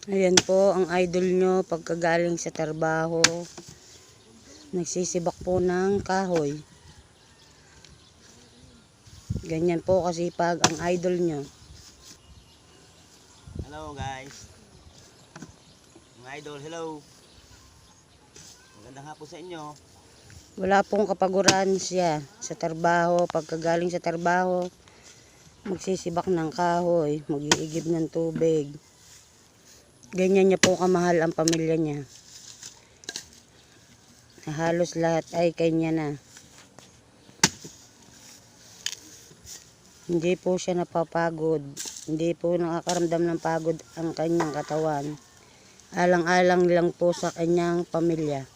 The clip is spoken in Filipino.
Ayan po ang idol nyo pagkagaling sa trabaho. Nagsisibak po ng kahoy. Ganyan po kasipag ang idol nyo. Hello guys. Mga idol, hello. Magandang hapon sa inyo. Wala pong kapaguran siya sa trabaho. Pagkagaling sa trabaho, magsisibak ng kahoy, mag-iigib ng tubig. Ganyan niya po kamahal ang pamilya niya. Halos lahat ay kanya na. Hindi po siya napapagod. Hindi po nakakaramdam ng pagod ang kanyang katawan. Alang-alang lang po sa kanyang pamilya.